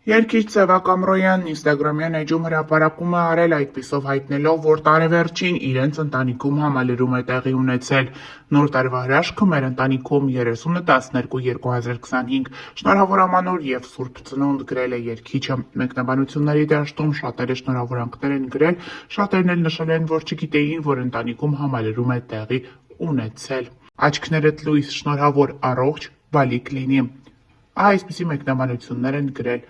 Երգիչ Սևակ Ամրոյանն ինստագրամյան էջում հրապարակում է արել, այդպիսով հայտնելով, որ տարեվերջին իրենց ընտանիքում համալրում է տեղի ունեցել։ Նոր տարվա հրաշքը մեր ընտանիքում 30/12/2025 շնորհավոր ամանոր և Սուրբ Ծնունդ գրել է երգիչը։ Մեկնաբանությունների դաշտում շատերը շնորհավորանքներ են գրել, շատերն էլ նշել են, որ չգիտեին, որ ընտանիքում համալրում է տեղի ունեցել։ Աչքներդ լույս, շնորհավոր, առողջ, բալիկ լինի։ Այսպիսի մեկնաբանություններ են գրել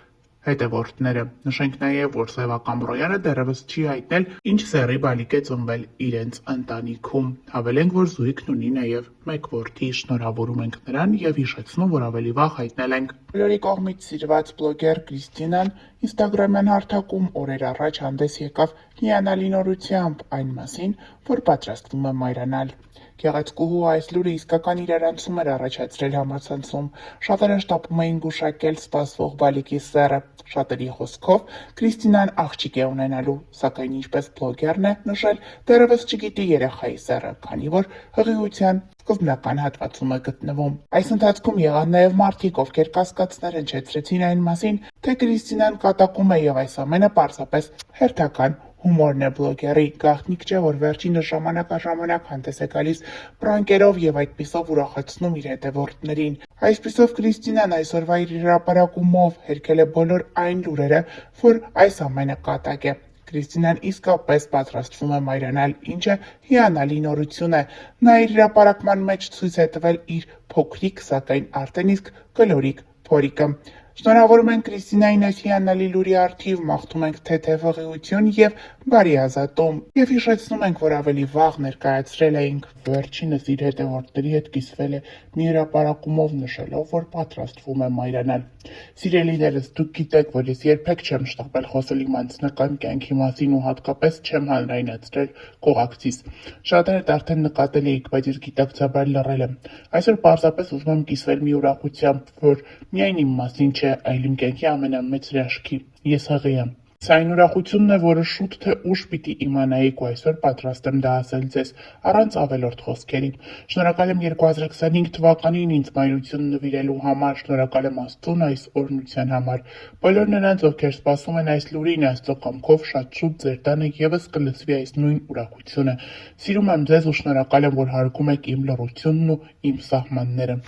հետևորդները։ Նշենք նաև, որ Սևակ Ամրոյանը դեռևս չի հայտնել, ինչ սեռի բալիկ է ծնվել իրենց ընտանիքում։ Հավելենք, որ զույգն ունի նաև մեկ որդի, շնորհավորում ենք նրան և հիշեցնում, որ ավելի վաղ հայտնել ենք։ Բոլորի կողմից սիրված բլոգեր Կրիստինան ինստագրամյան հարթակում օրեր առաջ հանդես եկավ հիանալի նորությամբ այն մասին, որ պատրաստվում է մայրանալ։ Գեղեցկուհու այս լուրը իսկական իրարանցում էր առաջացրել համացանցում։ Շատերը շտապում էին գուշակել սպասվող բալիկի սեռը։ Շատերի խոսքով Կրիստինան աղջիկ է ունենալու, սակայն ինչպես բլոգերն է նշել, դեռևս չգիտի երեխայի սեռը, քանի որ հղիության սկզբնական հատվածում է գտնվում։ Այս ընթացքում եղան նաև մարդիկ, ովքեր կասկածներ հնչեցրեցին այն մասին, թե Կրիստինան կատակում է, և այս ամենը պարզապես հերթական հումորն է բլոգերի։ Գաղտնիք չէ, որ վերջինս ժամանակ առ ժամանակ հանդես է գալիս պրանկերով և այդպիսով ուրախացնում իր հետևորդներին։ Այսպիսով Կրիստինան այսօրվա իր հրապարակումով հերքել է բոլոր այն լուրերը, որ այս ամենը կատակ է։ Կրիստինան իսկապես պատրաստվում է մայրանալ, ինչը հիանալի նորություն է։ Նա իր հրապարակման մեջ ցույց է տվել իր փոքրիկ, սակայն արդեն իսկ կլորիկ փորիկը։ Շնորհավորում ենք Կրիստինային այս հիանալի լուրի առթիվ, մաղթում ենք թեթև հղիություն և բարի ազատում, և հիշեցնում ենք, որ ավելի վաղ ներկայացրել էինք։ Վերջինս իր հետևորդների հետ կիսվել է մի հրապարակումով նշելով, որ պատրաստվում է մայրանալ։ Սիրելիներս, դուք գիտեք, որ ես երբեք չեմ շտապել խոսել իմ անձնական կյանքի մասին ու հատկապես չեմ հանրայնացրել կողակցիս։ Շատերդ արդեն նկատել էիք, բայց ես գիտակցաբար լռել եմ։ Այսօր պարզապես ուզում եմ կիսվել մի ուրախությամբ, որ միայն իմ մասին չէ, այլ իմ կյանքի ամենամեծ հրաշքի։ Ես հղի եմ։ Սա այն ուրախությունն է, որը շուտ թե ուշ պիտի իմանայիք, ու այսօր պատրաստ եմ դա ասել ձեզ, առանց ավելորդ խոսքերի։ Շնորհակալ եմ 2025 թվականին ինձ մայրություն նվիրելու համար, շնորհակալ եմ Աստծուն այս օրհնության համար։ Բոլոր նրանց, ովքեր սպասում են այս լուրին, Աստծո կամքով շատ շուտ ձեր տանը ևս կլսվի այս նույն ուրախությունը։ Սիրում եմ ձեզ ու շնորհակալ եմ, որ հարգում եք իմ լռությունն ու իմ սահմանները։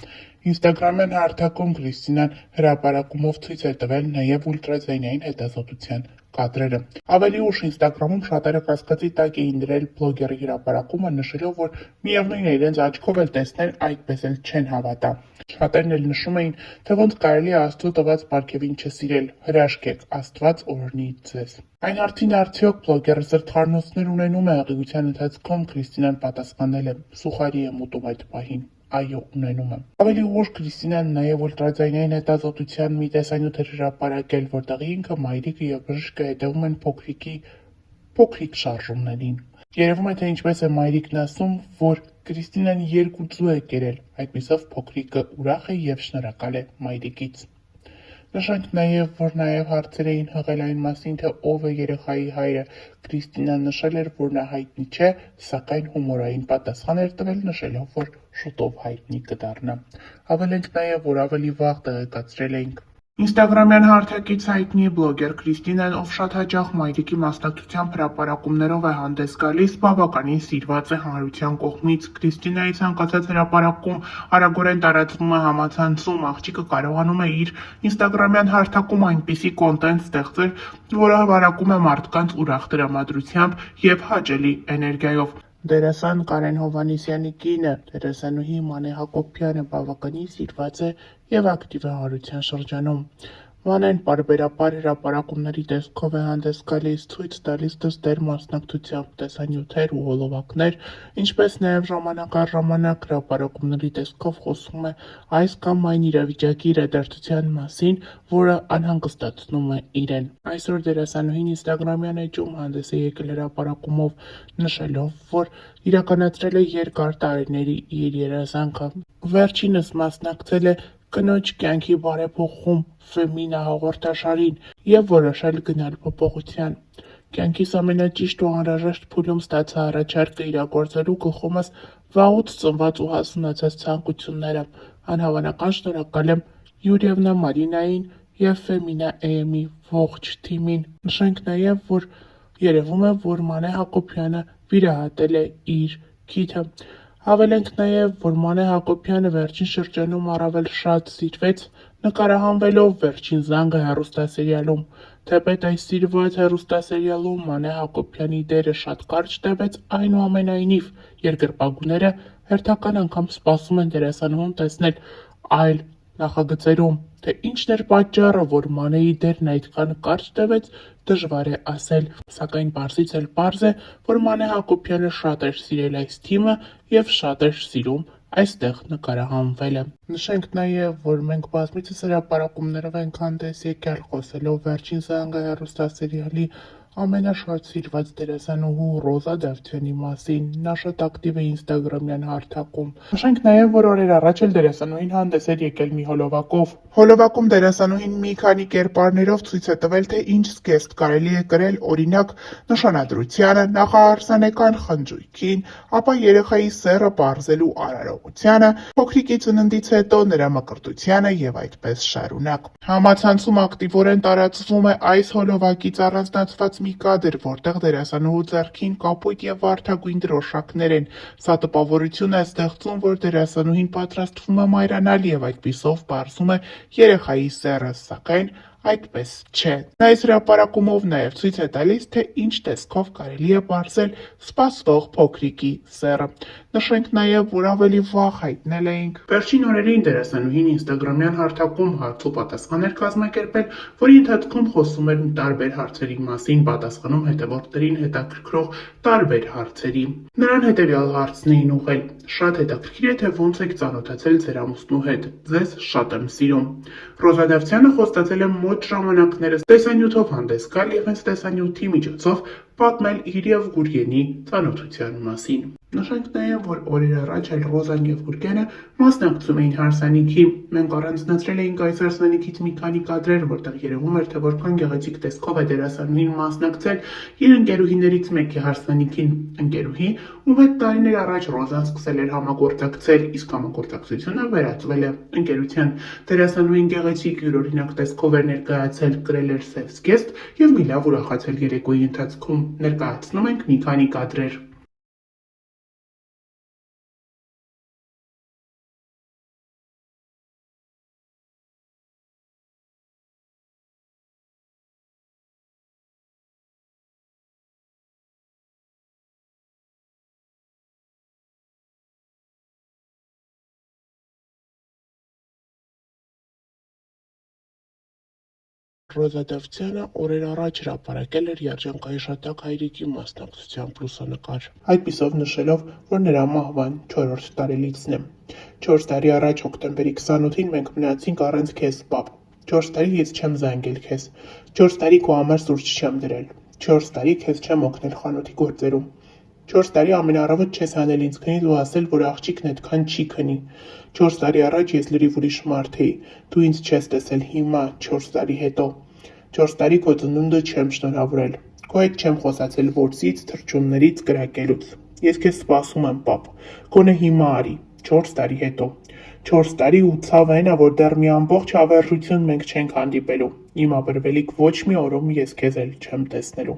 Ինստագրամյան հարթակում Կրիստինան հրապարակումով ցույց է տվել նաև ուլտրաձայնային հետազոտության կադրերը։ Ավելի ուշ ինստագրամում շատերը կասկածի տակ էին դրել բլոգերի հրապարակումը, նշելով, որ միևնույն է իրենց աչքով էլ տեսնել, այդպես էլ չեն հավատա։ Շատերն էլ նշում էին, թե ոնց կարելի է Աստծո տված պարգևին չսիրել։ Հրաշք եք, Աստված օրհնի ձեզ։ Այն արդին արդյոք բլոգերը սրտխառնոցներ ունենում է հղիության ընթացքում, Կրիստինան պատասխանել է. սուխարի եմ ուտում այդ պահին։ Այո, ունենում եմ։ Ավելի ուշ Կրիստինան նաև ուլտրաձայնային հետազոտության մի տեսանյութ էր հրապարակել, որտեղ ինքը, մայրիկը և բժիշկը հետևում են փոքրիկի փոքրիկ շարժումներին։ Երևում է, թե ինչպես է մայրիկն ասում, որ Կրիստինան 2 ձու է կերել, այդպիսով փոքրիկը ուրախ է և շնորհակալ է մայրիկից։ Նշենք նաև, որ նաև հարցեր էին հղել այն մասին, թե ով է երեխայի հայրը։ Կրիստինան նշել էր, որ նա հայտնի չէ, սակայն հումորային պատասխան էր տվել, նշելով, որ շուտով հայտնի կդառնա։ Հավելենք նաև, որ ավելի վաղ տեղեկացրել էինք։ Ինստագրամյան հարթակից հայտնի բլոգեր Կրիստինան, ով շատ հաճախ մայրիկի մասնակցությամբ հրապարակումներով է հանդես գալիս, բավականին սիրված է հանրության կողմից։ Կրիստինայի ցանկացած հրապարակում արագորեն տարածվում է համացանցում, աղջիկը կարողանում է իր ինստագրամյան հարթակում այնպիսի կոնտենտ ստեղծել, որը հավարակում է մարդկանց ուրախ տրամադրությամբ և հաճելի էներգիայով։ Դերասան Կարեն Հովհաննիսյանի կինը, դերասանուհի Մանե Հակոբյանը բավականին սիրված է և ակտիվ է հանրության շրջանում։ Մանեն պարբերաբար հրապարակումների տեսքով է հանդես գալիս, ցույց տալիս դստեր մասնակցությամբ տեսանյութեր ու հոլովակներ, ինչպես նաև ժամանակ առ ժամանակ հրապարակումների տեսքով խոսում է այս կամ այն իրավիճակի իրադարձության մասին, որը անհանգստացնում է իրեն։ Այսօր դերասանուհին ինստագրամյան էջում հանդես է եկել հրապարակումով, նշելով, որ իրականացրել է երկար տարիների իր երազանքը։ Վերջինս մասնակցել է կնոջ կյանքի բարեփոխում Ֆեմինա հաղորդաշարին և որոշել գնալ փոփոխության։ Կյանքիս ամենաճիշտ ու անհրաժեշտ փուլում ստացա առաջարկը իրագործելու գլխումս վաղուց ծնված ու հասունացած ցանկությունները։ Անհավանական շնորհակալ եմ Յուրիևնա Մարինային և Ֆեմինա AM-ի ողջ թիմին։ Նշենք նաև, որ երևում է, որ Մանե Հակոբյանը վիրահատել է իր քիթը։ Հավելենք նաև, որ Մանե Հակոբյանը վերջին շրջանում առավել շատ սիրվեց, նկարահանվելով Վերջին զանգը հեռուստասերիալում։ Թեպետ այս սիրված հեռուստասերիալում Մանե Հակոբյանի դերը շատ կարճ տևեց, այնուամենայնիվ երկրպագուները հերթական անգամ սպասում են դերասանուհուն տեսնել այլ նախագծերում։ Թե ինչն էր պատճառը, որ Մանեի դերն այդքան կարճ տևեց, դժվար է ասել, սակայն պարզից էլ պարզ է, որ Մանե Հակոբյանը շատ էր սիրել այս թիմը և շատ էր սիրում այստեղ նկարահանվելը։ Նշենք նաև, որ մենք բազմիցս հրապարակումներով ենք հանդես եկել խոսելով Վերջին զանգը հեռուստասերիալի ամենաշատ սիրված դերասանուհու Ռոզա Դավթյանի մասին։ Նա շատ ակտիվ է ինստագրամյան հարթակում։ Նշենք նաև, որ օրեր առաջ էլ դերասանուհին հանդես էր եկել մի հոլովակով։ Հոլովակում դերասանուհին մի քանի կերպարներով ցույց է տվել, թե ինչ զգեստ կարելի է կրել, օրինակ նշանադրությանը, նախարարսանեկան խնջույքին, ապա երեխայի սեռը պարզելու արարողությանը, փոքրիկի ծննդից հետո նրա մկրտությանը եւ այդպես շարունակ։ Համացանցում ակտիվորեն տարածվում է այս հոլովակից առանձնացված մի կադր, որտեղ դերասանուհու ձեռքին կապույտ եւ վարդագույն դրոշակներ են։ Սա տպավորություն է ստեղծում, որ դերասանուհին պատրաստվում է մայրանալ եւ այդպիսով պարզում է երեխայի սեռը, սակայն այդպես չէ։ Նա այս հրապարակումով նաև ցույց է տալիս, թե ինչ տեսքով կարելի է պարզել սպասվող փոքրիկի սեռը։ Նշենք նաև, որ ավելի վաղ հայտնել էինք վերջին օրերին դերասանուհին ինստագրամյան հարթակում հարց ու պատասխան էր կազմակերպել, որի ընթացքում խոսում էր տարբեր հարցերի մասին, պատասխանում հետևորդներին հետաքրքրող տարբեր հարցերի։ Նրան հետևյալ հարցն էին ուղղել. «Շատ հետաքրքիր է, թե ոնց եք ծանոթացել ձեր ամուսնու հետ։ Ձեզ շատ եմ սիրում»։ Ռոզա Դավթյանը խոստացել է մոտ ժամանակներս տեսանյութով հանդես գալ և հենց տեսանյութի միջոցով պատմել իր և Գուրգենի ծանոթության մասին։ Նշենք նաև, որ օրեր առաջ էլ Ռոզան և Գուրգենը մասնակցում էին հարսանիքի։ Մենք առանձնացրել էինք այս հարսանիքից մի քանի կադրեր, որտեղ երևում էր, թե որքան գեղեցիկ տեսքով է դերասանուհին մասնակցել իր ընկերուհիներից մեկի հարսանիքին։ Ընկերուհի, ում հետ տարիներ առաջ Ռոզան սկսել էր համագործակցել, իսկ համագործակցությունը վերածվել է ընկերության։ Դերասանուհին գեղեցիկ յուրօրինակ տեսքով էր ներկայացել, կրել էր սև զգեստ և մի լավ ուրախացել երեկոյի ընթացքում։ Ներկայացնում ենք մի քանի կադրեր։ Ռոզա Դավթյանը օրեր առաջ հրապարակել էր երջանկայիշատակ հայրիկի մասնակցությամբ լուսանկար, այդպիսով նշելով, որ նրա մահվան 4-րդ տարելիցն է։ 4 տարի առաջ հոկտեմբերի 28-ին մենք մնացինք առանց քեզ, պապ։ 4 տարի ես չեմ զանգել քեզ։ 4 տարի քո համար սուրճ չեմ դրել։ 4 տարի քեզ չեմ օգնել խանութի գործերում։ 4 տարի ամենառավոտ չես հանել ինձ քնից ու ասել, որ աղջիկն այդքան չի քնի։ 4 տարի առաջ ես լրիվ ուրիշ մարդ էի, դու ինձ չես տեսել հիմա, 4 տարի հետո։ 4 տարի քո ծնունդը չեմ շնորհավորել։ Քո հետ չեմ խոսացել որսից, թռչուններից, կրակելուց։ Ես քեզ սպասում եմ, պապ։ Գոնե հիմա արի, 4 տարի հետո։ 4 տարի ու ցավը այն է, որ դեռ մի ամբողջ հավերժություն մենք չենք հանդիպելու։ Իմ ապրվելիք ոչ մի օրում ես քեզ էլ չեմ տեսնելու։